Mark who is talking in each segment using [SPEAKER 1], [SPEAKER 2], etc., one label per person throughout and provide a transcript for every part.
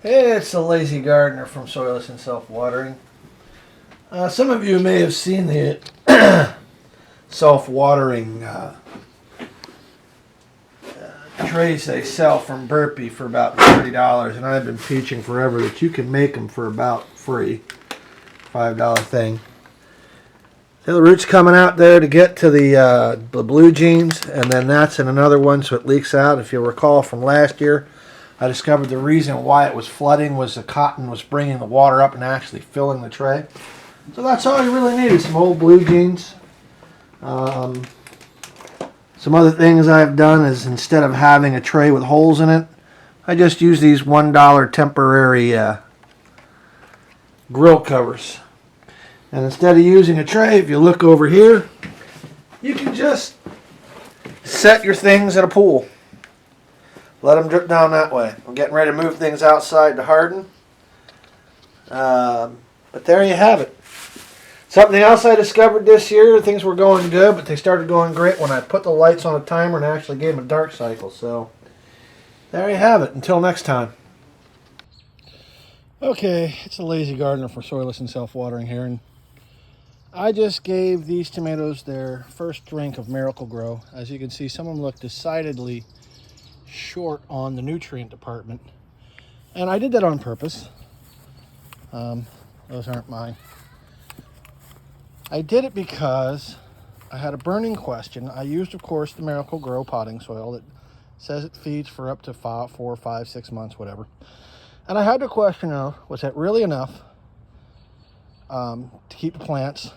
[SPEAKER 1] Hey, it's the Lazy Gardener from Soilless and Self-Watering. Some of you may have seen the self-watering trays they sell from Burpee for about $30, and I've been teaching forever that you can make them for about free, $5 thing. So the root's coming out there to get to the blue jeans, and then that's in another one, so it leaks out. If you recall from last year, I discovered the reason why it was flooding was the cotton was bringing the water up and actually filling the tray. So that's all you really need is some old blue jeans. Some other things I've done is instead of having a tray with holes in it, I just use these $1 temporary grill covers. And instead of using a tray, if you look over here, you can just set your things in a pool. Let them drip down that way. I'm getting ready to move things outside to harden. But there you have it. Something else I discovered this year, things were going good, but they started going great when I put the lights on a timer and actually gave them a dark cycle. So there you have it. Until next time. Okay, it's the Lazy Gardener for Soilless and Self-Watering here, and I just gave these tomatoes their first drink of Miracle Grow. As you can see, some of them look decidedly short on the nutrient department, and I did that on purpose. Those aren't mine. I did it because I had a burning question. I used, of course, the Miracle Grow potting soil that says it feeds for up to 4, 5, 6 months, whatever. And I had to question, was that really enough to keep the plants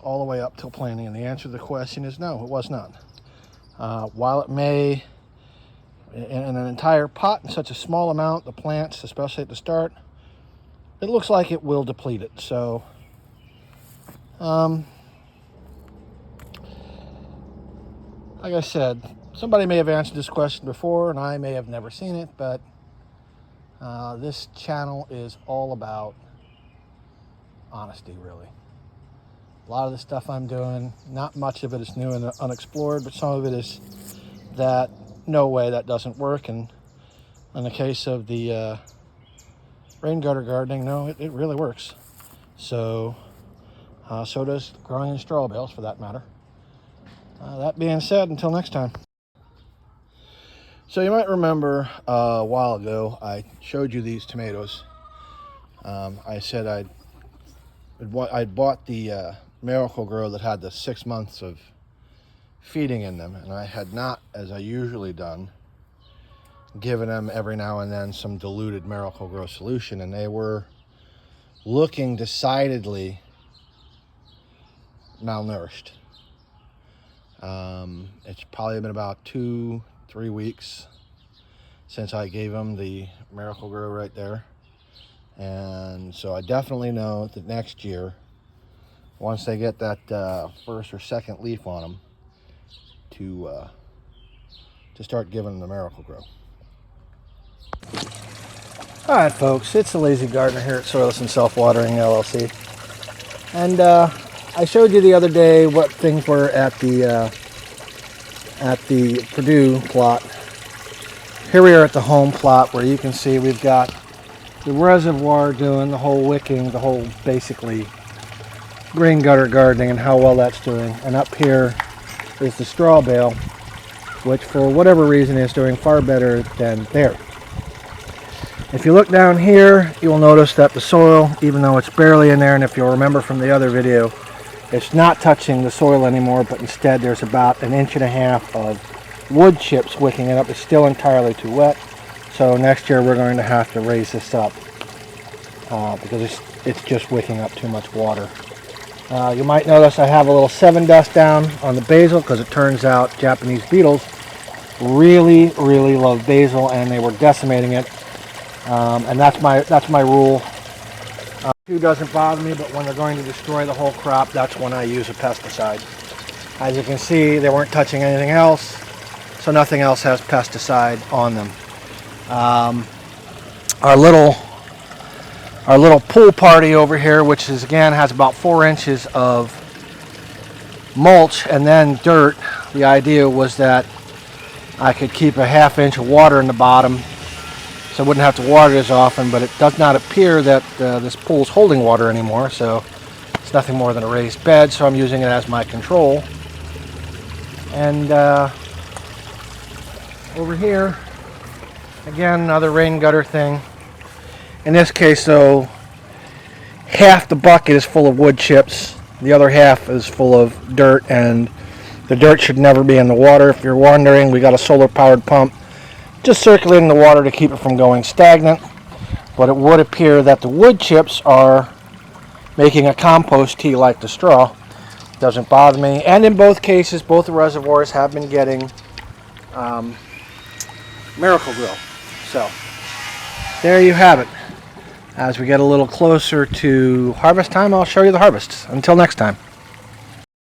[SPEAKER 1] all the way up till planting? And the answer to the question is no, it was not. While it may, in an entire pot in such a small amount, the plants, especially at the start, it looks like it will deplete it. So like I said, somebody may have answered this question before and I may have never seen it, but this channel is all about honesty, really. A lot of the stuff I'm doing, not much of it is new and unexplored, but some of it is that no way, that doesn't work. And in the case of the rain gutter gardening, no, it really works. So so does growing in straw bales, for that matter. That being said, until next time. So you might remember a while ago I showed you these tomatoes. I said I'd bought the Miracle Grow that had the 6 months of feeding in them, and I had not, as I usually done, given them every now and then some diluted Miracle Grow solution, and they were looking decidedly malnourished. It's probably been about 2-3 weeks since I gave them the Miracle Grow right there, and so I definitely know that next year, once they get that first or second leaf on them, to start giving them the Miracle Grow. All right, folks, it's the Lazy Gardener here at Soilless and Self-Watering LLC, and I showed you the other day what things were at the Purdue plot. Here we are at the home plot, where you can see we've got the reservoir doing the whole wicking, the whole basically rain gutter gardening, and how well that's doing. And up here is the straw bale, which for whatever reason is doing far better than there. If you look down here, you will notice that the soil, even though it's barely in there, and if you'll remember from the other video, it's not touching the soil anymore, but instead there's about 1.5 inches of wood chips wicking it up. It's still entirely too wet, so next year we're going to have to raise this up because it's just wicking up too much water. You might notice I have a little 7 dust down on the basil, because it turns out Japanese beetles really love basil, and they were decimating it. And that's my rule. Dew doesn't bother me, but when they're going to destroy the whole crop, that's when I use a pesticide. As you can see, they weren't touching anything else, so nothing else has pesticide on them. Our little pool party over here, which is again has about 4 inches of mulch and then dirt. The idea was that I could keep a 1/2 inch of water in the bottom so I wouldn't have to water it as often, but it does not appear that this pool is holding water anymore, so it's nothing more than a raised bed, so I'm using it as my control. And over here, again, another rain gutter thing. In this case, though, half the bucket is full of wood chips, the other half is full of dirt, and the dirt should never be in the water. If you're wondering, we got a solar powered pump just circulating the water to keep it from going stagnant, but it would appear that the wood chips are making a compost tea like the straw. Doesn't bother me, and in both cases, both the reservoirs have been getting Miracle Grow. So there you have it. As we get a little closer to harvest time, I'll show you the harvest. Until next time.